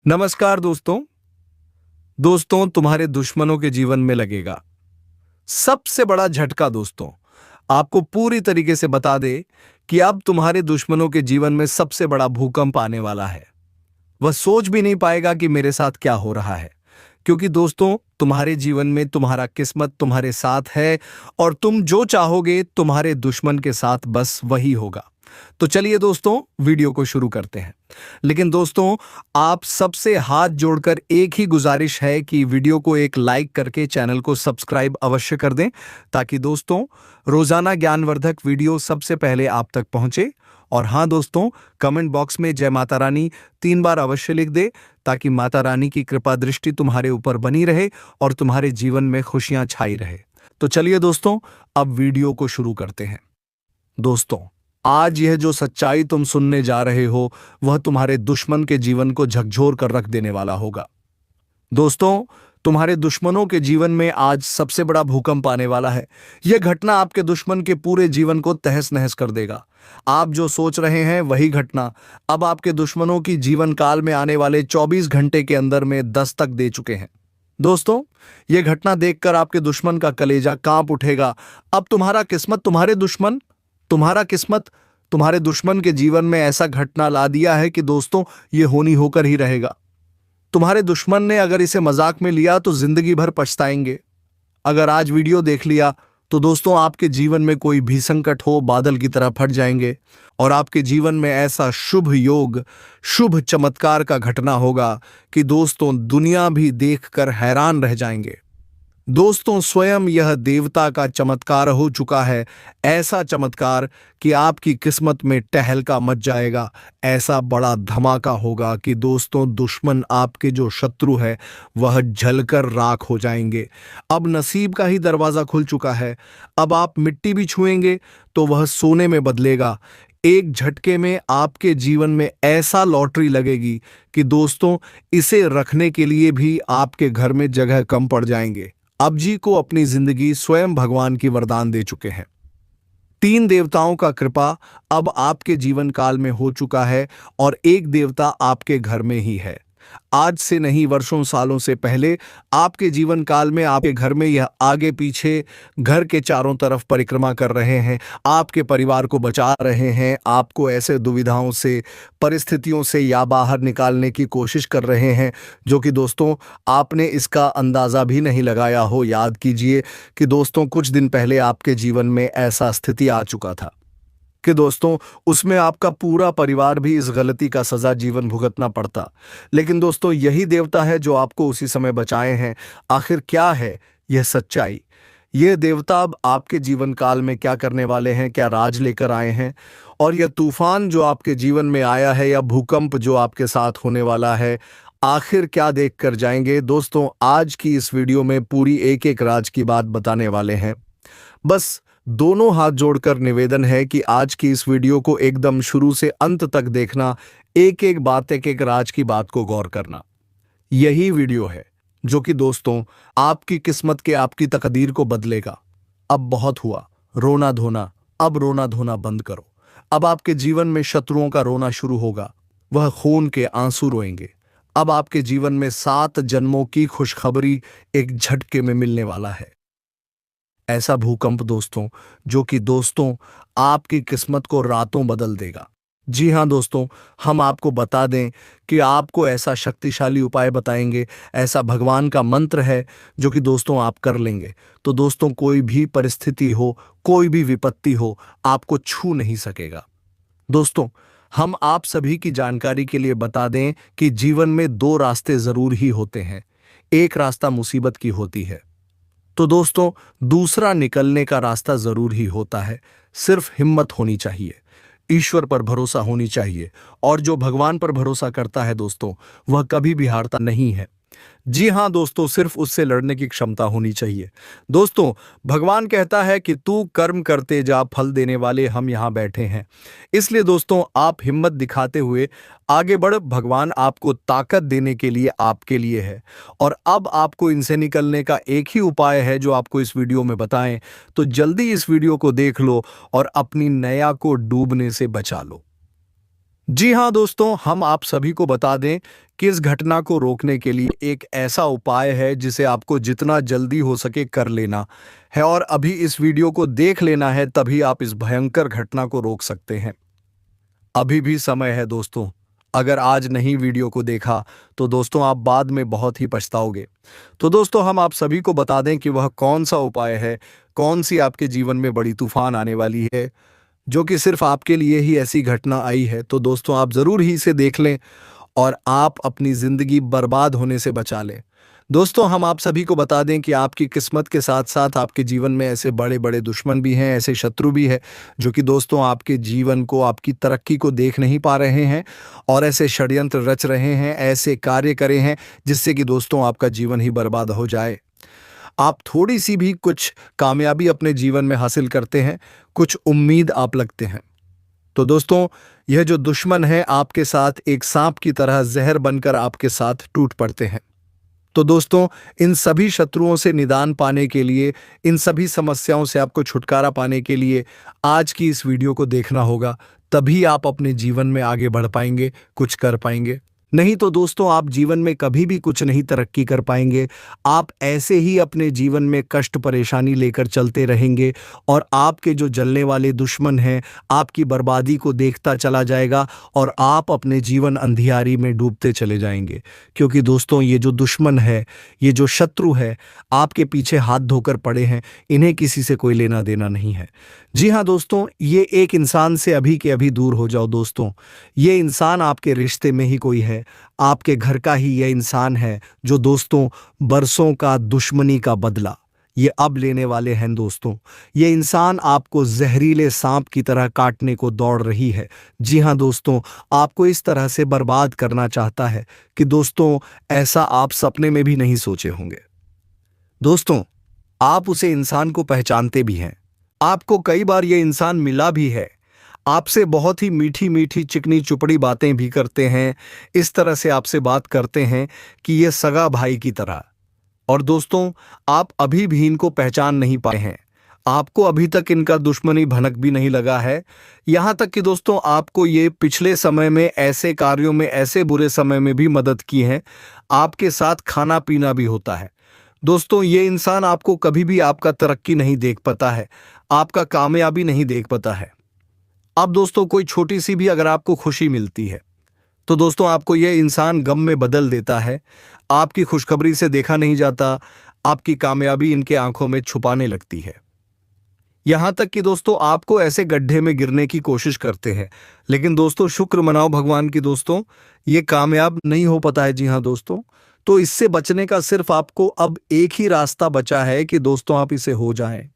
नमस्कार दोस्तों। तुम्हारे दुश्मनों के जीवन में लगेगा सबसे बड़ा झटका। आपको पूरी तरीके से बता दे कि अब तुम्हारे दुश्मनों के जीवन में सबसे बड़ा भूकंप आने वाला है। वह सोच भी नहीं पाएगा कि मेरे साथ क्या हो रहा है, क्योंकि तुम्हारे जीवन में तुम्हारा किस्मत तुम्हारे साथ है और तुम जो चाहोगे तुम्हारे दुश्मन के साथ बस वही होगा। तो चलिए दोस्तों, वीडियो को शुरू करते हैं। लेकिन दोस्तों, आप सबसे हाथ जोड़कर एक ही गुजारिश है कि वीडियो को एक लाइक करके चैनल को सब्सक्राइब अवश्य कर दें, ताकि दोस्तों रोजाना ज्ञानवर्धक वीडियो सबसे पहले आप तक पहुंचे। और हाँ दोस्तों, कमेंट बॉक्स में जय माता रानी 3 बार अवश्य लिख दे, ताकि माता रानी की कृपा दृष्टि तुम्हारे ऊपर बनी रहे और तुम्हारे जीवन में खुशियां छाई रहे। तो चलिए दोस्तों, अब वीडियो को शुरू करते हैं। दोस्तों, आज यह जो सच्चाई तुम सुनने जा रहे हो वह तुम्हारे दुश्मन के जीवन को झकझोर कर रख देने वाला होगा। दोस्तों, तुम्हारे दुश्मनों के जीवन में आज सबसे बड़ा भूकंप आने वाला है। यह घटना आपके दुश्मन के पूरे जीवन को तहस नहस कर देगा। आप जो सोच रहे हैं वही घटना अब आपके दुश्मनों की जीवन काल में आने वाले 24 घंटे के अंदर में दस्तक दे चुके हैं। दोस्तों, यह घटना देखकर आपके दुश्मन का कलेजा कांप उठेगा। अब तुम्हारा किस्मत तुम्हारे दुश्मन के जीवन में ऐसा घटना ला दिया है कि दोस्तों ये होनी होकर ही रहेगा। तुम्हारे दुश्मन ने अगर इसे मजाक में लिया तो जिंदगी भर पछताएंगे। अगर आज वीडियो देख लिया तो दोस्तों आपके जीवन में कोई भी संकट हो बादल की तरह फट जाएंगे और आपके जीवन में ऐसा शुभ योग, शुभ चमत्कार का घटना होगा कि दोस्तों दुनिया भी देखकर हैरान रह जाएंगे। दोस्तों, स्वयं यह देवता का चमत्कार हो चुका है। ऐसा चमत्कार कि आपकी किस्मत में टहलका मच जाएगा। ऐसा बड़ा धमाका होगा कि दोस्तों दुश्मन आपके जो शत्रु है वह जलकर राख हो जाएंगे। अब नसीब का ही दरवाजा खुल चुका है। अब आप मिट्टी भी छुएंगे तो वह सोने में बदलेगा। एक झटके में आपके जीवन में ऐसा लॉटरी लगेगी कि दोस्तों इसे रखने के लिए भी आपके घर में जगह कम पड़ जाएंगे। अब जी को अपनी जिंदगी स्वयं भगवान की वरदान दे चुके हैं। 3 देवताओं का कृपा अब आपके जीवन काल में हो चुका है और एक देवता आपके घर में ही है। आज से नहीं, वर्षों सालों से पहले आपके जीवन काल में आपके घर में यह आगे पीछे घर के चारों तरफ परिक्रमा कर रहे हैं, आपके परिवार को बचा रहे हैं, आपको ऐसे दुविधाओं से, परिस्थितियों से या बाहर निकालने की कोशिश कर रहे हैं जो कि दोस्तों आपने इसका अंदाजा भी नहीं लगाया हो। याद कीजिए कि दोस्तों कुछ दिन पहले आपके जीवन में ऐसा स्थिति आ चुका था कि दोस्तों उसमें आपका पूरा परिवार भी इस गलती का सजा जीवन भुगतना पड़ता। लेकिन दोस्तों यही देवता है जो आपको उसी समय बचाए हैं। आखिर क्या है यह सच्चाई? ये देवता अब आपके जीवन काल में क्या करने वाले हैं, क्या राज लेकर आए हैं? और यह तूफान जो आपके जीवन में आया है या भूकंप जो आपके साथ होने वाला है, आखिर क्या देख कर जाएंगे? दोस्तों आज की इस वीडियो में पूरी एक एक राज की बात बताने वाले हैं। बस दोनों हाथ जोड़कर निवेदन है कि आज की इस वीडियो को एकदम शुरू से अंत तक देखना, एक एक बात, एक एक राज की बात को गौर करना। यही वीडियो है जो कि दोस्तों आपकी किस्मत के, आपकी तकदीर को बदलेगा। अब बहुत हुआ रोना धोना, अब रोना धोना बंद करो। अब आपके जीवन में शत्रुओं का रोना शुरू होगा, वह खून के आंसू रोएंगे। अब आपके जीवन में 7 जन्मों की खुशखबरी एक झटके में मिलने वाला है। ऐसा भूकंप दोस्तों जो कि दोस्तों आपकी किस्मत को रातों बदल देगा। जी हाँ दोस्तों, हम आपको बता दें कि आपको ऐसा शक्तिशाली उपाय बताएंगे, ऐसा भगवान का मंत्र है जो कि दोस्तों आप कर लेंगे तो दोस्तों कोई भी परिस्थिति हो, कोई भी विपत्ति हो, आपको छू नहीं सकेगा। दोस्तों हम आप सभी की जानकारी के लिए बता दें कि जीवन में 2 रास्ते जरूर ही होते हैं। एक रास्ता मुसीबत की होती है तो दोस्तों दूसरा निकलने का रास्ता जरूर ही होता है। सिर्फ हिम्मत होनी चाहिए, ईश्वर पर भरोसा होनी चाहिए, और जो भगवान पर भरोसा करता है दोस्तों वह कभी भी हारता नहीं है। जी हाँ दोस्तों, सिर्फ उससे लड़ने की क्षमता होनी चाहिए। दोस्तों भगवान कहता है कि तू कर्म करते जा, फल देने वाले हम यहाँ बैठे हैं। इसलिए दोस्तों आप हिम्मत दिखाते हुए आगे बढ़, भगवान आपको ताकत देने के लिए आपके लिए है। और अब आपको इनसे निकलने का एक ही उपाय है जो आपको इस वीडियो में बताएं, तो जल्दी इस वीडियो को देख लो और अपनी नैया को डूबने से बचा लो। जी हाँ दोस्तों, हम आप सभी को बता दें कि इस घटना को रोकने के लिए एक ऐसा उपाय है जिसे आपको जितना जल्दी हो सके कर लेना है और अभी इस वीडियो को देख लेना है, तभी आप इस भयंकर घटना को रोक सकते हैं। अभी भी समय है दोस्तों। अगर आज नहीं वीडियो को देखा तो दोस्तों आप बाद में बहुत ही पछताओगे। तो दोस्तों हम आप सभी को बता दें कि वह कौन सा उपाय है, कौन सी आपके जीवन में बड़ी तूफान आने वाली है, जो कि सिर्फ आपके लिए ही ऐसी घटना आई है। तो दोस्तों आप ज़रूर ही इसे देख लें और आप अपनी ज़िंदगी बर्बाद होने से बचा लें। दोस्तों हम आप सभी को बता दें कि आपकी किस्मत के साथ साथ आपके जीवन में ऐसे बड़े बड़े दुश्मन भी हैं, ऐसे शत्रु भी हैं जो कि दोस्तों आपके जीवन को, आपकी तरक्की को देख नहीं पा रहे हैं और ऐसे षड्यंत्र रच रहे हैं, ऐसे कार्य करे हैं जिससे कि दोस्तों आपका जीवन ही बर्बाद हो जाए। आप थोड़ी सी भी कुछ कामयाबी अपने जीवन में हासिल करते हैं, कुछ उम्मीद आप लगते हैं, तो दोस्तों यह जो दुश्मन है आपके साथ एक सांप की तरह जहर बनकर आपके साथ टूट पड़ते हैं। तो दोस्तों इन सभी शत्रुओं से निदान पाने के लिए, इन सभी समस्याओं से आपको छुटकारा पाने के लिए आज की इस वीडियो को देखना होगा, तभी आप अपने जीवन में आगे बढ़ पाएंगे, कुछ कर पाएंगे। नहीं तो दोस्तों आप जीवन में कभी भी कुछ नहीं तरक्की कर पाएंगे। आप ऐसे ही अपने जीवन में कष्ट परेशानी लेकर चलते रहेंगे और आपके जो जलने वाले दुश्मन हैं आपकी बर्बादी को देखता चला जाएगा और आप अपने जीवन अंधियारी में डूबते चले जाएंगे। क्योंकि दोस्तों ये जो दुश्मन है, ये जो शत्रु है, आपके पीछे हाथ धोकर पड़े हैं, इन्हें किसी से कोई लेना देना नहीं है। जी हाँ दोस्तों, ये एक इंसान से अभी के अभी दूर हो जाओ दोस्तों। ये इंसान आपके रिश्ते में ही कोई है, आपके घर का ही यह इंसान है जो दोस्तों बरसों का दुश्मनी का बदला ये अब लेने वाले हैं दोस्तों। ये इंसान आपको जहरीले सांप की तरह काटने को दौड़ रही है। जी हाँ दोस्तों, आपको इस तरह से बर्बाद करना चाहता है कि दोस्तों ऐसा आप सपने में भी नहीं सोचे होंगे। दोस्तों आप उसे इंसान को पहचानते भी हैं, आपको कई बार ये इंसान मिला भी है, आपसे बहुत ही मीठी मीठी चिकनी चुपड़ी बातें भी करते हैं, इस तरह से आपसे बात करते हैं कि ये सगा भाई की तरह। और दोस्तों आप अभी भी इनको पहचान नहीं पाए हैं, आपको अभी तक इनका दुश्मनी भनक भी नहीं लगा है। यहाँ तक कि दोस्तों आपको ये पिछले समय में ऐसे कार्यों में, ऐसे बुरे समय में भी मदद की है, आपके साथ खाना पीना भी होता है। दोस्तों ये इंसान आपको कभी भी आपका तरक्की नहीं देख पाता है, आपका कामयाबी नहीं देख पाता है। अब दोस्तों कोई छोटी सी भी अगर आपको खुशी मिलती है तो दोस्तों आपको यह इंसान गम में बदल देता है, आपकी खुशखबरी से देखा नहीं जाता, आपकी कामयाबी इनके आंखों में छुपाने लगती है। यहां तक कि दोस्तों आपको ऐसे गड्ढे में गिरने की कोशिश करते हैं, लेकिन दोस्तों शुक्र मनाओ भगवान की दोस्तों, ये कामयाब नहीं हो पाता है। जी हाँ दोस्तों, तो इससे बचने का सिर्फ आपको अब एक ही रास्ता बचा है कि दोस्तों आप इसे हो जाएं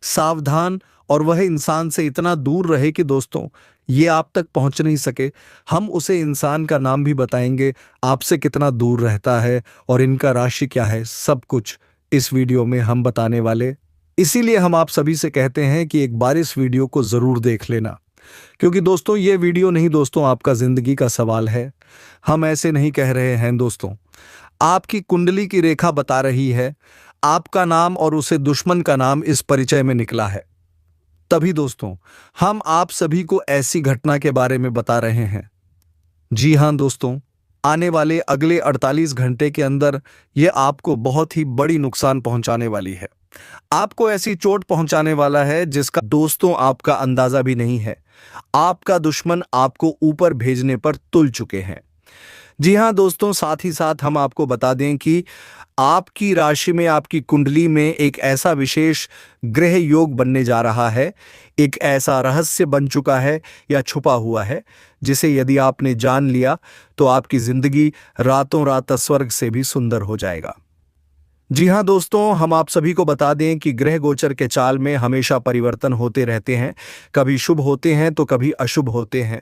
सावधान और वह इंसान से इतना दूर रहे कि दोस्तों ये आप तक पहुंच नहीं सके। हम उसे इंसान का नाम भी बताएंगे, आपसे कितना दूर रहता है और इनका राशि क्या है, सब कुछ इस वीडियो में हम बताने वाले। इसीलिए हम आप सभी से कहते हैं कि एक बार इस वीडियो को जरूर देख लेना, क्योंकि दोस्तों ये वीडियो नहीं दोस्तों आपका जिंदगी का सवाल है। हम ऐसे नहीं कह रहे हैं दोस्तों, आपकी कुंडली की रेखा बता रही है, आपका नाम और उसे दुश्मन का नाम इस परिचय में निकला है। तभी दोस्तों हम आप सभी को ऐसी घटना के बारे में बता रहे हैं। जी हां दोस्तों, आने वाले अगले 48 घंटे के अंदर यह आपको बहुत ही बड़ी नुकसान पहुंचाने वाली है, आपको ऐसी चोट पहुंचाने वाला है जिसका दोस्तों आपका अंदाजा भी नहीं है। आपका दुश्मन आपको ऊपर भेजने पर तुल चुके हैं। जी हाँ दोस्तों, साथ ही साथ हम आपको बता दें कि आपकी राशि में, आपकी कुंडली में एक ऐसा विशेष ग्रह योग बनने जा रहा है, एक ऐसा रहस्य बन चुका है या छुपा हुआ है जिसे यदि आपने जान लिया तो आपकी जिंदगी रातों रात स्वर्ग से भी सुंदर हो जाएगा। जी हाँ दोस्तों, हम आप सभी को बता दें कि ग्रह गोचर के चाल में हमेशा परिवर्तन होते रहते हैं, कभी शुभ होते हैं तो कभी अशुभ होते हैं,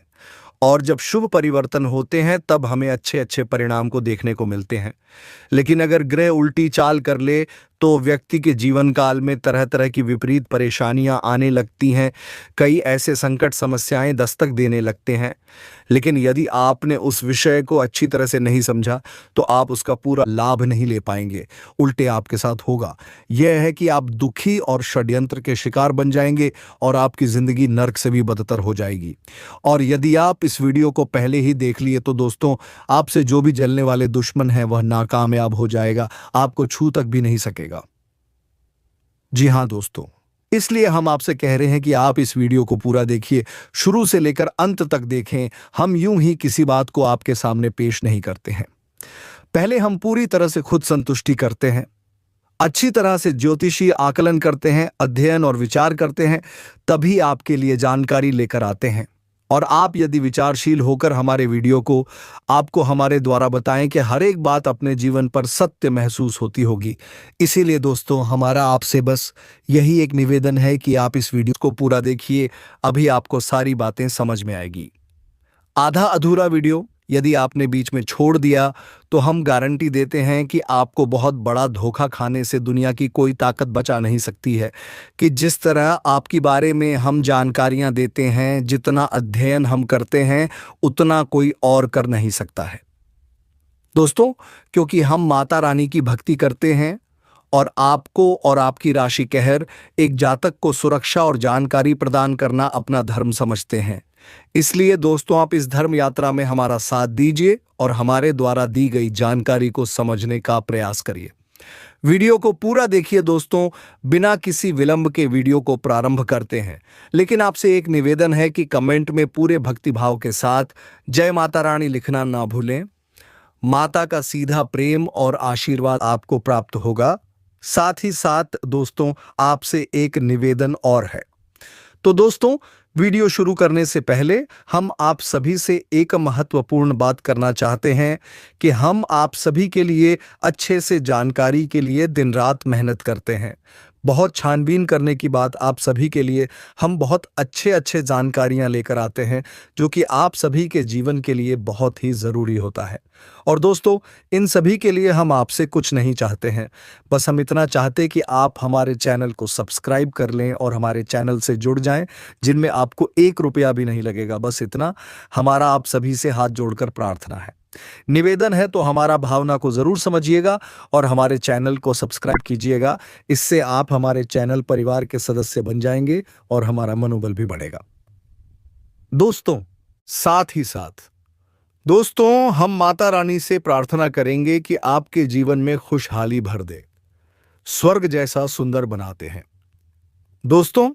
और जब शुभ परिवर्तन होते हैं तब हमें अच्छे अच्छे परिणाम को देखने को मिलते हैं। लेकिन अगर ग्रह उल्टी चाल कर ले तो व्यक्ति के जीवन काल में तरह तरह की विपरीत परेशानियां आने लगती हैं, कई ऐसे संकट समस्याएं दस्तक देने लगते हैं। लेकिन यदि आपने उस विषय को अच्छी तरह से नहीं समझा तो आप उसका पूरा लाभ नहीं ले पाएंगे। उल्टे आपके साथ होगा यह है कि आप दुखी और षड्यंत्र के शिकार बन जाएंगे और आपकी जिंदगी नर्क से भी बदतर हो जाएगी। और यदि आप इस वीडियो को पहले ही देख लिए तो दोस्तों, आपसे जो भी जलने वाले दुश्मन हैं वह नाकामयाब हो जाएगा, आपको छू तक भी नहीं सकेगा। जी हाँ दोस्तों, इसलिए हम आपसे कह रहे हैं कि आप इस वीडियो को पूरा देखिए, शुरू से लेकर अंत तक देखें। हम यूं ही किसी बात को आपके सामने पेश नहीं करते हैं। पहले हम पूरी तरह से खुद संतुष्टि करते हैं, अच्छी तरह से ज्योतिषीय आकलन करते हैं, अध्ययन और विचार करते हैं, तभी आपके लिए जानकारी लेकर आते हैं। और आप यदि विचारशील होकर हमारे वीडियो को आपको हमारे द्वारा बताएं कि हर एक बात अपने जीवन पर सत्य महसूस होती होगी। इसीलिए दोस्तों, हमारा आपसे बस यही एक निवेदन है कि आप इस वीडियो को पूरा देखिए, अभी आपको सारी बातें समझ में आएगी। आधा अधूरा वीडियो यदि आपने बीच में छोड़ दिया तो हम गारंटी देते हैं कि आपको बहुत बड़ा धोखा खाने से दुनिया की कोई ताकत बचा नहीं सकती है। कि जिस तरह आपके बारे में हम जानकारियां देते हैं, जितना अध्ययन हम करते हैं, उतना कोई और कर नहीं सकता है दोस्तों। क्योंकि हम माता रानी की भक्ति करते हैं और आपको और आपकी राशि कहर एक जातक को सुरक्षा और जानकारी प्रदान करना अपना धर्म समझते हैं। इसलिए दोस्तों, आप इस धर्म यात्रा में हमारा साथ दीजिए और हमारे द्वारा दी गई जानकारी को समझने का प्रयास करिए। वीडियो को पूरा देखिए दोस्तों। बिना किसी विलंब के वीडियो को प्रारंभ करते हैं, लेकिन आपसे एक निवेदन है कि कमेंट में पूरे भक्तिभाव के साथ जय माता रानी लिखना ना भूलें। माता का सीधा प्रेम और आशीर्वाद आपको प्राप्त होगा। साथ ही साथ दोस्तों, आपसे एक निवेदन और है। तो दोस्तों, वीडियो शुरू करने से पहले हम आप सभी से एक महत्वपूर्ण बात करना चाहते हैं कि हम आप सभी के लिए अच्छे से जानकारी के लिए दिन रात मेहनत करते हैं। बहुत छानबीन करने की बात आप सभी के लिए हम बहुत अच्छे जानकारियां लेकर आते हैं, जो कि आप सभी के जीवन के लिए बहुत ही ज़रूरी होता है। और दोस्तों, इन सभी के लिए हम आपसे कुछ नहीं चाहते हैं, बस हम इतना चाहते कि आप हमारे चैनल को सब्सक्राइब कर लें और हमारे चैनल से जुड़ जाएं, जिनमें आपको 1 रुपया भी नहीं लगेगा। बस इतना हमारा आप सभी से हाथ जोड़कर प्रार्थना है, निवेदन है। तो हमारा भावना को जरूर समझिएगा और हमारे चैनल को सब्सक्राइब कीजिएगा। इससे आप हमारे चैनल परिवार के सदस्य बन जाएंगे और हमारा मनोबल भी बढ़ेगा। दोस्तों, साथ ही साथ दोस्तों, हम माता रानी से प्रार्थना करेंगे कि आपके जीवन में खुशहाली भर दे, स्वर्ग जैसा सुंदर बनाते हैं। दोस्तों,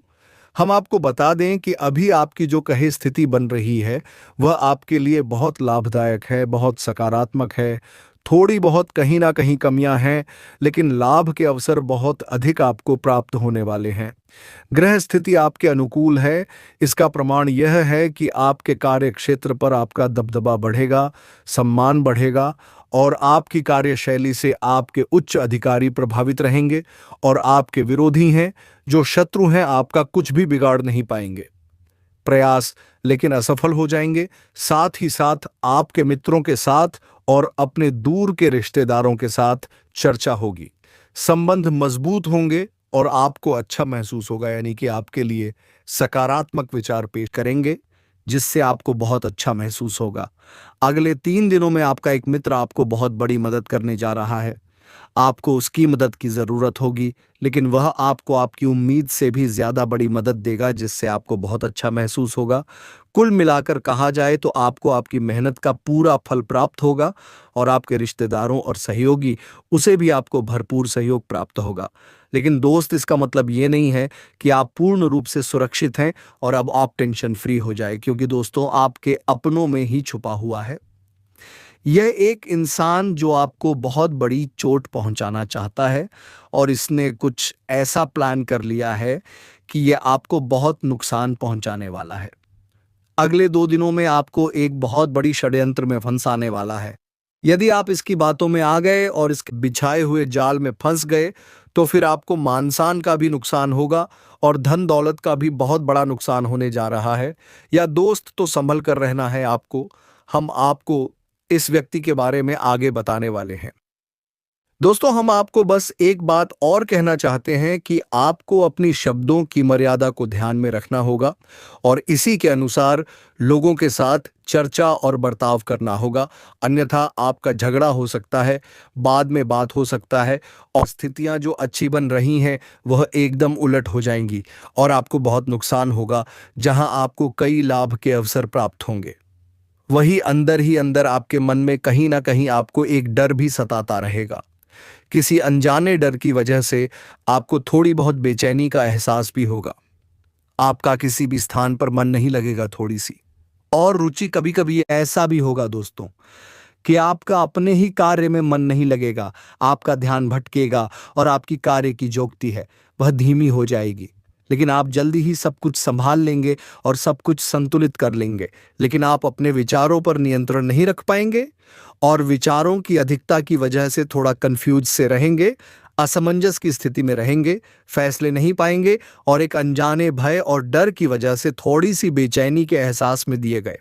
हम आपको बता दें कि अभी आपकी जो कहे स्थिति बन रही है वह आपके लिए बहुत लाभदायक है, बहुत सकारात्मक है। थोड़ी बहुत कहीं ना कहीं कमियां हैं, लेकिन लाभ के अवसर बहुत अधिक आपको प्राप्त होने वाले हैं। ग्रह स्थिति आपके अनुकूल है। इसका प्रमाण यह है कि आपके कार्य क्षेत्र पर आपका दबदबा बढ़ेगा, सम्मान बढ़ेगा और आपकी कार्यशैली से आपके उच्च अधिकारी प्रभावित रहेंगे और आपके विरोधी हैं, जो शत्रु हैं, आपका कुछ भी बिगाड़ नहीं पाएंगे। प्रयास लेकिन असफल हो जाएंगे। साथ ही साथ आपके मित्रों के साथ और अपने दूर के रिश्तेदारों के साथ चर्चा होगी, संबंध मजबूत होंगे और आपको अच्छा महसूस होगा, यानी कि आपके लिए सकारात्मक विचार पेश करेंगे, जिससे आपको बहुत अच्छा महसूस होगा। अगले 3 दिनों में आपका एक मित्र आपको बहुत बड़ी मदद करने जा रहा है। आपको उसकी मदद की ज़रूरत होगी, लेकिन वह आपको आपकी उम्मीद से भी ज़्यादा बड़ी मदद देगा, जिससे आपको बहुत अच्छा महसूस होगा। कुल मिलाकर कहा जाए तो आपको आपकी मेहनत का पूरा फल प्राप्त होगा और आपके रिश्तेदारों और सहयोगी उसे भी आपको भरपूर सहयोग प्राप्त होगा। लेकिन दोस्त, इसका मतलब ये नहीं है कि आप पूर्ण रूप से सुरक्षित हैं और अब आप टेंशन फ्री हो जाए, क्योंकि दोस्तों, आपके अपनों में ही छुपा हुआ है यह एक इंसान जो आपको बहुत बड़ी चोट पहुंचाना चाहता है और इसने कुछ ऐसा प्लान कर लिया है कि यह आपको बहुत नुकसान पहुंचाने वाला है। अगले 2 दिनों में आपको एक बहुत बड़ी षड्यंत्र में फंसाने वाला है। यदि आप इसकी बातों में आ गए और इसके बिछाए हुए जाल में फंस गए तो फिर आपको मानसान का भी नुकसान होगा और धन दौलत का भी बहुत बड़ा नुकसान होने जा रहा है। या दोस्त, तो संभल कर रहना है आपको। हम आपको इस व्यक्ति के बारे में आगे बताने वाले हैं। दोस्तों, हम आपको बस एक बात और कहना चाहते हैं कि आपको अपनी शब्दों की मर्यादा को ध्यान में रखना होगा और इसी के अनुसार लोगों के साथ चर्चा और बर्ताव करना होगा। अन्यथा आपका झगड़ा हो सकता है, बाद में बात हो सकता है और स्थितियां जो अच्छी बन रही हैं वह एकदम उलट हो जाएंगी और आपको बहुत नुकसान होगा। जहां आपको कई लाभ के अवसर प्राप्त होंगे, वही अंदर ही अंदर आपके मन में कहीं ना कहीं आपको एक डर भी सताता रहेगा। किसी अनजाने डर की वजह से आपको थोड़ी बहुत बेचैनी का एहसास भी होगा। आपका किसी भी स्थान पर मन नहीं लगेगा थोड़ी सी। और रुचि कभी कभी ऐसा भी होगा दोस्तों कि आपका अपने ही कार्य में मन नहीं लगेगा, आपका ध्यान भटकेगा और आपकी कार्य की जो गति है वह धीमी हो जाएगी। लेकिन आप जल्दी ही सब कुछ संभाल लेंगे और सब कुछ संतुलित कर लेंगे। लेकिन आप अपने विचारों पर नियंत्रण नहीं रख पाएंगे और विचारों की अधिकता की वजह से थोड़ा कंफ्यूज से रहेंगे, असमंजस की स्थिति में रहेंगे, फैसले नहीं पाएंगे और एक अनजाने भय और डर की वजह से थोड़ी सी बेचैनी के एहसास में दिए गए।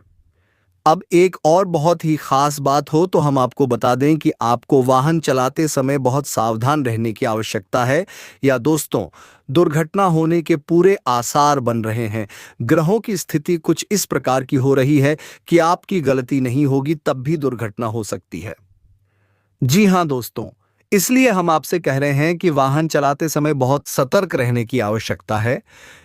अब एक और बहुत ही खास बात हो तो हम आपको बता दें कि आपको वाहन चलाते समय बहुत सावधान रहने की आवश्यकता है। या दोस्तों, दुर्घटना होने के पूरे आसार बन रहे हैं। ग्रहों की स्थिति कुछ इस प्रकार की हो रही है कि आपकी गलती नहीं होगी तब भी दुर्घटना हो सकती है। जी हाँ दोस्तों, इसलिए हम आपसे कह रहे हैं कि वाहन चलाते समय बहुत सतर्क रहने की आवश्यकता है।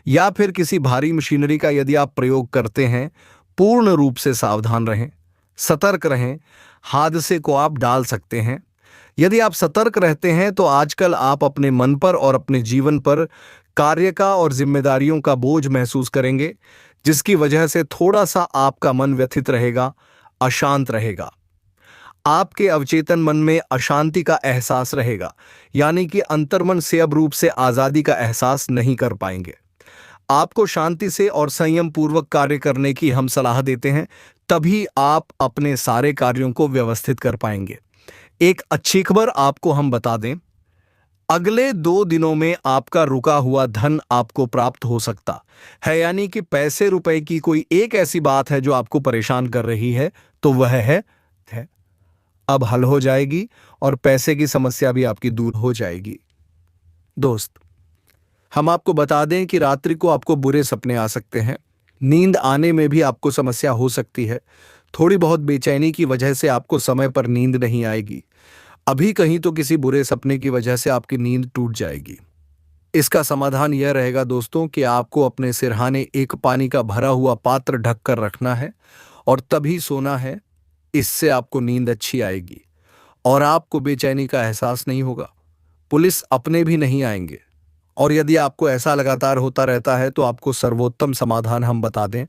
या फिर किसी भारी मशीनरी का यदि आप प्रयोग करते हैं, पूर्ण रूप से सावधान रहें, सतर्क रहें। हादसे को आप डाल सकते हैं। यदि आप सतर्क रहते हैं तो आजकल आप अपने मन पर और अपने जीवन पर कार्य का और जिम्मेदारियों का बोझ महसूस करेंगे, जिसकी वजह से थोड़ा सा आपका मन व्यथित रहेगा, अशांत रहेगा। आपके अवचेतन मन में अशांति का एहसास रहेगा, यानी कि अंतर्मन से अब रूप से आजादी का एहसास नहीं कर पाएंगे। आपको शांति से और संयम पूर्वक कार्य करने की हम सलाह देते हैं, तभी आप अपने सारे कार्यों को व्यवस्थित कर पाएंगे। एक अच्छी खबर आपको हम बता दें, अगले 2 दिनों में आपका रुका हुआ धन आपको प्राप्त हो सकता है। यानी कि पैसे रुपए की कोई एक ऐसी बात है जो आपको परेशान कर रही है तो वह है अब हल हो जाएगी और पैसे की समस्या भी आपकी दूर हो जाएगी। दोस्त, हम आपको बता दें कि रात्रि को आपको बुरे सपने आ सकते हैं। नींद आने में भी आपको समस्या हो सकती है। थोड़ी बहुत बेचैनी की वजह से आपको समय पर नींद नहीं आएगी। अभी कहीं तो किसी बुरे सपने की वजह से आपकी नींद टूट जाएगी। इसका समाधान यह रहेगा दोस्तों कि आपको अपने सिरहाने एक पानी का भरा हुआ पात्र ढक कर रखना है और तभी सोना है। इससे आपको नींद अच्छी आएगी और आपको बेचैनी का एहसास नहीं होगा। पुलिस अपने भी नहीं आएंगे। और यदि आपको ऐसा लगातार होता रहता है तो आपको सर्वोत्तम समाधान हम बता दें,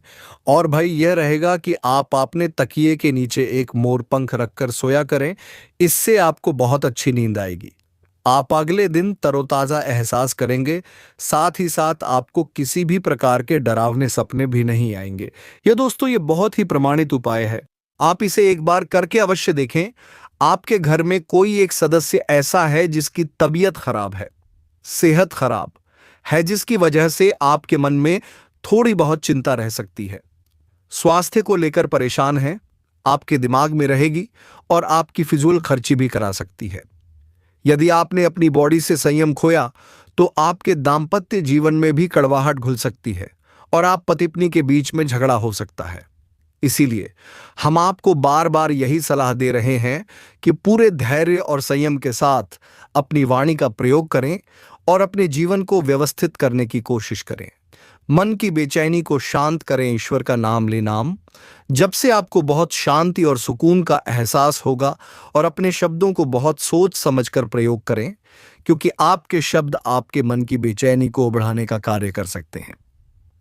और भाई यह रहेगा कि आप अपने तकिए के नीचे एक मोरपंख रखकर सोया करें। इससे आपको बहुत अच्छी नींद आएगी। आप अगले दिन तरोताजा एहसास करेंगे। साथ ही साथ आपको किसी भी प्रकार के डरावने सपने भी नहीं आएंगे। ये दोस्तों, ये बहुत ही प्रमाणित उपाय है। आप इसे एक बार करके अवश्य देखें। आपके घर में कोई एक सदस्य ऐसा है जिसकी तबीयत खराब है, सेहत खराब है, जिसकी वजह से आपके मन में थोड़ी बहुत चिंता रह सकती है, स्वास्थ्य को लेकर परेशान है, आपके दिमाग में रहेगी और आपकी फिजूल खर्ची भी करा सकती है। यदि आपने अपनी बॉडी से संयम खोया तो आपके दाम्पत्य जीवन में भी कड़वाहट घुल सकती है और आप पति पत्नी के बीच में झगड़ा हो सकता है। इसीलिए हम आपको बार बार यही सलाह दे रहे हैं कि पूरे धैर्य और संयम के साथ अपनी वाणी का प्रयोग करें और अपने जीवन को व्यवस्थित करने की कोशिश करें। मन की बेचैनी को शांत करें ईश्वर का नाम ले नाम। जब से आपको बहुत शांति और सुकून का एहसास होगा और अपने शब्दों को बहुत सोच समझकर प्रयोग करें, क्योंकि आपके शब्द आपके मन की बेचैनी को बढ़ाने का कार्य कर सकते हैं।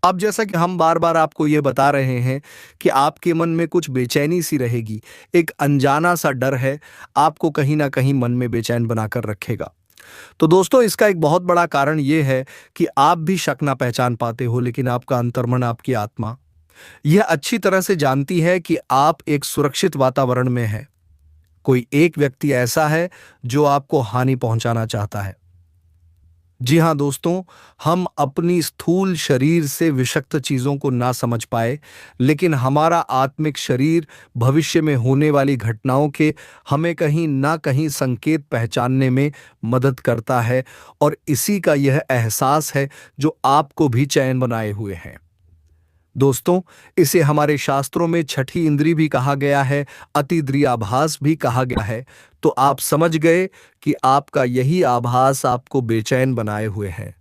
अब जैसा कि हम बार बार आपको ये बता रहे हैं कि आपके मन में कुछ बेचैनी सी रहेगी, एक अनजाना सा डर है, आपको कहीं ना कहीं मन में बेचैन बनाकर रखेगा। तो दोस्तों, इसका एक बहुत बड़ा कारण ये है कि आप भी शक ना पहचान पाते हो, लेकिन आपका अंतर्मन, आपकी आत्मा यह अच्छी तरह से जानती है कि आप एक सुरक्षित वातावरण में हैं। कोई एक व्यक्ति ऐसा है जो आपको हानि पहुंचाना चाहता है। जी हाँ दोस्तों, हम अपनी स्थूल शरीर से विषक्त चीज़ों को ना समझ पाए, लेकिन हमारा आत्मिक शरीर भविष्य में होने वाली घटनाओं के हमें कहीं ना कहीं संकेत पहचानने में मदद करता है, और इसी का यह एहसास है जो आपको भी चैन बनाए हुए हैं। दोस्तों, इसे हमारे शास्त्रों में छठी इंद्री भी कहा गया है, अतिद्रिय आभास भी कहा गया है। तो आप समझ गए कि आपका यही आभास आपको बेचैन बनाए हुए है।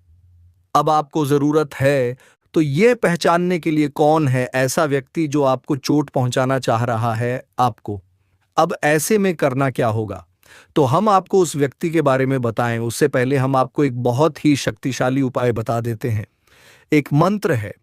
अब आपको जरूरत है तो ये पहचानने के लिए कौन है ऐसा व्यक्ति जो आपको चोट पहुंचाना चाह रहा है आपको। अब ऐसे में करना क्या होगा, तो हम आपको उस व्यक्ति के बारे में बताएं उससे पहले हम आपको एक बहुत ही शक्तिशाली उपाय बता देते हैं। एक मंत्र है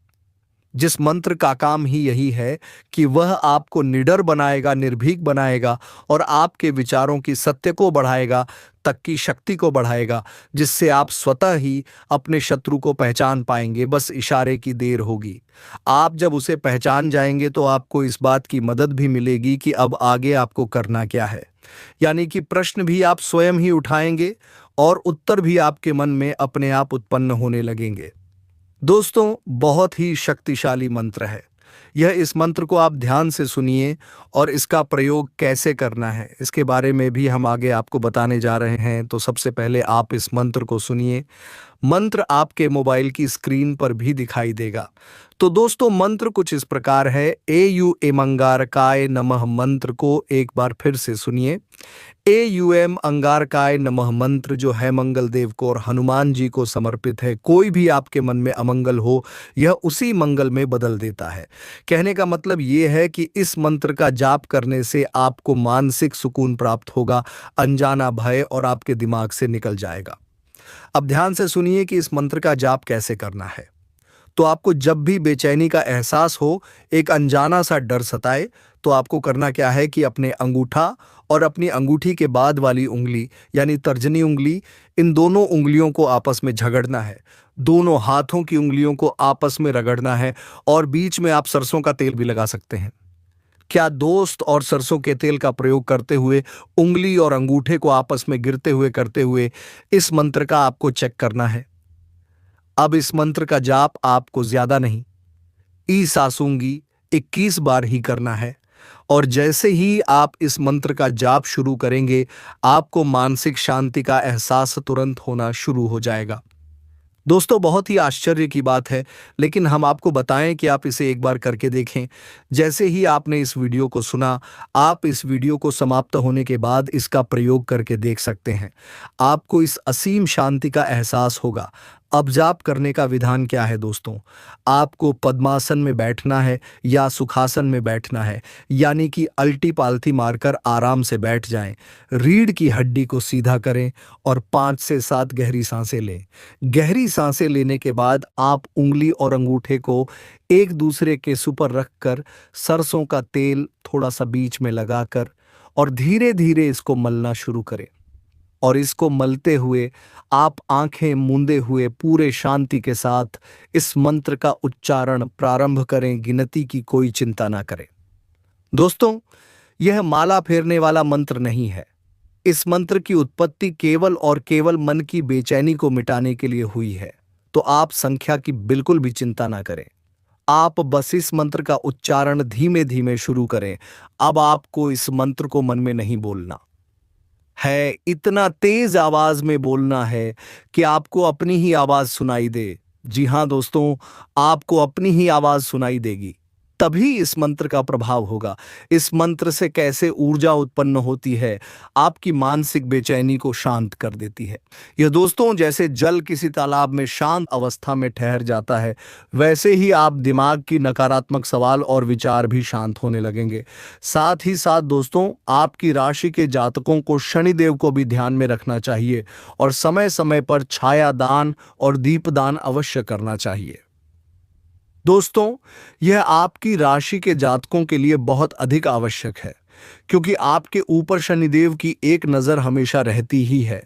जिस मंत्र का काम ही यही है कि वह आपको निडर बनाएगा, निर्भीक बनाएगा और आपके विचारों की सत्य को बढ़ाएगा, तक की शक्ति को बढ़ाएगा, जिससे आप स्वतः ही अपने शत्रु को पहचान पाएंगे। बस इशारे की देर होगी। आप जब उसे पहचान जाएंगे तो आपको इस बात की मदद भी मिलेगी कि अब आगे आपको करना क्या है। यानी कि प्रश्न भी आप स्वयं ही उठाएंगे और उत्तर भी आपके मन में अपने आप उत्पन्न होने लगेंगे। दोस्तों, बहुत ही शक्तिशाली मंत्र है यह। इस मंत्र को आप ध्यान से सुनिए और इसका प्रयोग कैसे करना है इसके बारे में भी हम आगे आपको बताने जा रहे हैं। तो सबसे पहले आप इस मंत्र को सुनिए। मंत्र आपके मोबाइल की स्क्रीन पर भी दिखाई देगा। तो दोस्तों, मंत्र कुछ इस प्रकार है। एयूएम अंगारकाय नमः मंत्र को एक बार फिर से सुनिए। एयूएम अंगारकाय नमः मंत्र जो है मंगल देव को और हनुमान जी को समर्पित है। कोई भी आपके मन में अमंगल हो, यह उसी मंगल में बदल देता है। कहने का मतलब ये है कि इस मंत्र का जाप करने से आपको मानसिक सुकून प्राप्त होगा, अनजाना भय और आपके दिमाग से निकल जाएगा। अब ध्यान से सुनिए कि इस मंत्र का जाप कैसे करना है। तो आपको जब भी बेचैनी का एहसास हो, एक अनजाना सा डर सताए, तो आपको करना क्या है कि अपने अंगूठा और अपनी अंगूठी के बाद वाली उंगली यानी तर्जनी उंगली, इन दोनों उंगलियों को आपस में झगड़ना है। दोनों हाथों की उंगलियों को आपस में रगड़ना है और बीच में आप सरसों का तेल भी लगा सकते हैं। क्या दोस्त, और सरसों के तेल का प्रयोग करते हुए उंगली और अंगूठे को आपस में गिरते हुए करते हुए इस मंत्र का आपको चेक करना है। अब इस मंत्र का जाप आपको ज्यादा नहीं, ई सासूंगी 21 बार ही करना है। और जैसे ही आप इस मंत्र का जाप शुरू करेंगे, आपको मानसिक शांति का एहसास तुरंत होना शुरू हो जाएगा। दोस्तों, बहुत ही आश्चर्य की बात है, लेकिन हम आपको बताएं कि आप इसे एक बार करके देखें। जैसे ही आपने इस वीडियो को सुना, आप इस वीडियो को समाप्त होने के बाद इसका प्रयोग करके देख सकते हैं। आपको इस असीम शांति का एहसास होगा। अब जाप करने का विधान क्या है दोस्तों? आपको पद्मासन में बैठना है या सुखासन में बैठना है, यानी कि अल्टी पालथी मारकर आराम से बैठ जाएं। रीढ़ की हड्डी को सीधा करें और 5 से 7 गहरी सांसें लें। गहरी सांसें लेने के बाद आप उंगली और अंगूठे को एक दूसरे के ऊपर रखकर सरसों का तेल थोड़ा सा बीच में लगाकर और धीरे धीरे इसको मलना शुरू करें। और इसको मलते हुए आप आंखें मूंदे हुए पूरे शांति के साथ इस मंत्र का उच्चारण प्रारंभ करें। गिनती की कोई चिंता ना करें। दोस्तों, यह माला फेरने वाला मंत्र नहीं है। इस मंत्र की उत्पत्ति केवल और केवल मन की बेचैनी को मिटाने के लिए हुई है। तो आप संख्या की बिल्कुल भी चिंता ना करें। आप बस इस मंत्र का उच्चारण धीमे धीमे शुरू करें। अब आपको इस मंत्र को मन में नहीं बोलना है, इतना तेज आवाज में बोलना है कि आपको अपनी ही आवाज सुनाई दे। जी हां दोस्तों, आपको अपनी ही आवाज सुनाई देगी, तभी इस मंत्र का प्रभाव होगा। इस मंत्र से कैसे ऊर्जा उत्पन्न होती है, आपकी मानसिक बेचैनी को शांत कर देती है। यह दोस्तों, जैसे जल किसी तालाब में शांत अवस्था में ठहर जाता है, वैसे ही आप दिमाग की नकारात्मक सवाल और विचार भी शांत होने लगेंगे। साथ ही साथ दोस्तों, आपकी राशि के जातकों को शनिदेव को भी ध्यान में रखना चाहिए और समय समय पर छाया दान और दीपदान अवश्य करना चाहिए। दोस्तों, यह आपकी राशि के जातकों के लिए बहुत अधिक आवश्यक है, क्योंकि आपके ऊपर शनिदेव की एक नज़र हमेशा रहती ही है।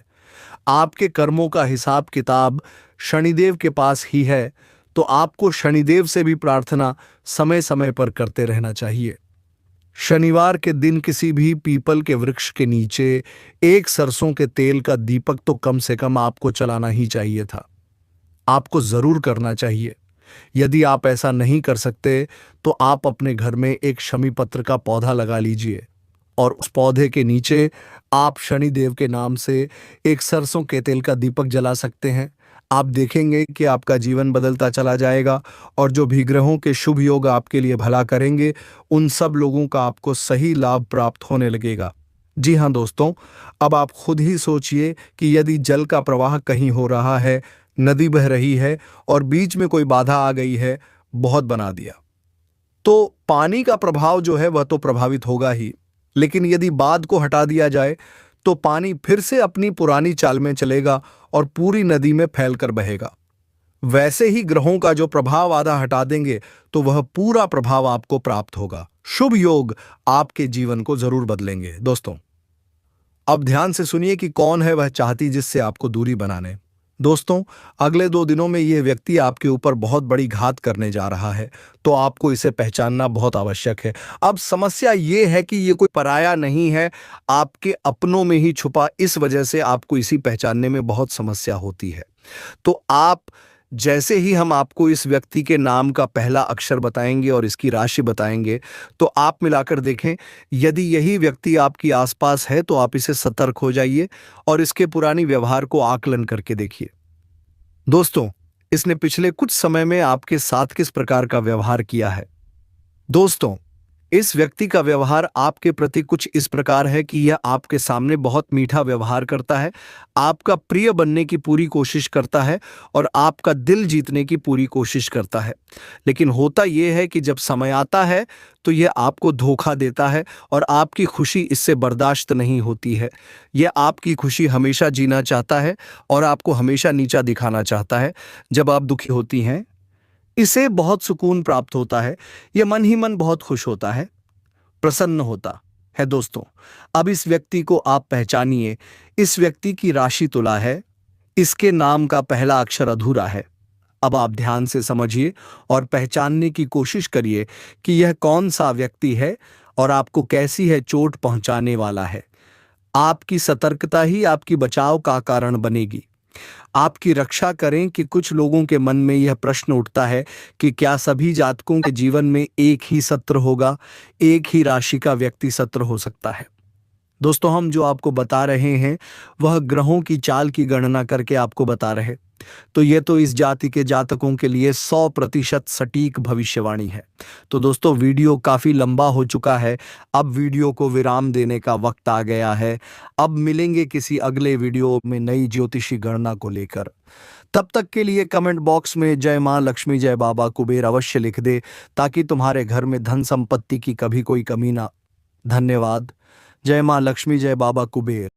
आपके कर्मों का हिसाब किताब शनिदेव के पास ही है, तो आपको शनिदेव से भी प्रार्थना समय समय पर करते रहना चाहिए। शनिवार के दिन किसी भी पीपल के वृक्ष के नीचे एक सरसों के तेल का दीपक तो कम से कम आपको चलाना ही चाहिए था। आपको जरूर करना चाहिए। यदि आप ऐसा नहीं कर सकते तो आप अपने घर में एक शमी पत्र का पौधा लगा लीजिए और उस पौधे के नीचे आप शनिदेव के नाम से एक सरसों के तेल का दीपक जला सकते हैं। आप देखेंगे कि आपका जीवन बदलता चला जाएगा और जो भी ग्रहों के शुभ योग आपके लिए भला करेंगे उन सब लोगों का आपको सही लाभ प्राप्त होने लगेगा। जी हाँ दोस्तों, अब आप खुद ही सोचिए कि यदि जल का प्रवाह कहीं हो रहा है, नदी बह रही है और बीच में कोई बाधा आ गई है, बहुत बना दिया, तो पानी का प्रभाव जो है वह तो प्रभावित होगा ही, लेकिन यदि बांध को हटा दिया जाए तो पानी फिर से अपनी पुरानी चाल में चलेगा और पूरी नदी में फैलकर बहेगा। वैसे ही ग्रहों का जो प्रभाव आधा हटा देंगे तो वह पूरा प्रभाव आपको प्राप्त होगा। शुभ योग आपके जीवन को जरूर बदलेंगे। दोस्तों, अब ध्यान से सुनिए कि कौन है वह चाहती जिससे आपको दूरी बनाने। दोस्तों, अगले 2 दिनों में यह व्यक्ति आपके ऊपर बहुत बड़ी घात करने जा रहा है, तो आपको इसे पहचानना बहुत आवश्यक है। अब समस्या यह है कि यह कोई पराया नहीं है, आपके अपनों में ही छुपा, इस वजह से आपको इसी पहचानने में बहुत समस्या होती है। तो आप जैसे ही हम आपको इस व्यक्ति के नाम का पहला अक्षर बताएंगे और इसकी राशि बताएंगे, तो आप मिलाकर देखें। यदि यही व्यक्ति आपके आसपास है तो आप इसे सतर्क हो जाइए और इसके पुरानी व्यवहार को आकलन करके देखिए। दोस्तों, इसने पिछले कुछ समय में आपके साथ किस प्रकार का व्यवहार किया है? दोस्तों, इस व्यक्ति का व्यवहार आपके प्रति कुछ इस प्रकार है कि यह आपके सामने बहुत मीठा व्यवहार करता है, आपका प्रिय बनने की पूरी कोशिश करता है और आपका दिल जीतने की पूरी कोशिश करता है। लेकिन होता यह है कि जब समय आता है तो यह आपको धोखा देता है और आपकी खुशी इससे बर्दाश्त नहीं होती है। यह आपकी खुशी हमेशा जीना चाहता है और आपको हमेशा नीचा दिखाना चाहता है। जब आप दुखी होती हैं, इसे बहुत सुकून प्राप्त होता है, यह मन ही मन बहुत खुश होता है, प्रसन्न होता है। दोस्तों, अब इस व्यक्ति को आप पहचानिए। इस व्यक्ति की राशि तुला है, इसके नाम का पहला अक्षर अधूरा है। अब आप ध्यान से समझिए और पहचानने की कोशिश करिए कि यह कौन सा व्यक्ति है और आपको कैसी है चोट पहुंचाने वाला है। आपकी सतर्कता ही आपकी बचाव का कारण बनेगी। आपकी रक्षा करें कि कुछ लोगों के मन में यह प्रश्न उठता है कि क्या सभी जातकों के जीवन में एक ही सत्र होगा, एक ही राशि का व्यक्ति सत्र हो सकता है? दोस्तों, हम जो आपको बता रहे हैं वह ग्रहों की चाल की गणना करके आपको बता रहे, तो यह तो इस जाति के जातकों के लिए 100% सटीक भविष्यवाणी है। तो दोस्तों, वीडियो काफी लंबा हो चुका है, अब वीडियो को विराम देने का वक्त आ गया है। अब मिलेंगे किसी अगले वीडियो में नई ज्योतिषी गणना को लेकर। तब तक के लिए कमेंट बॉक्स में जय मां लक्ष्मी जय बाबा कुबेर अवश्य लिख दे, ताकि तुम्हारे घर में धन संपत्ति की कभी कोई कमी ना। धन्यवाद। जय मां लक्ष्मी जय बाबा कुबेर।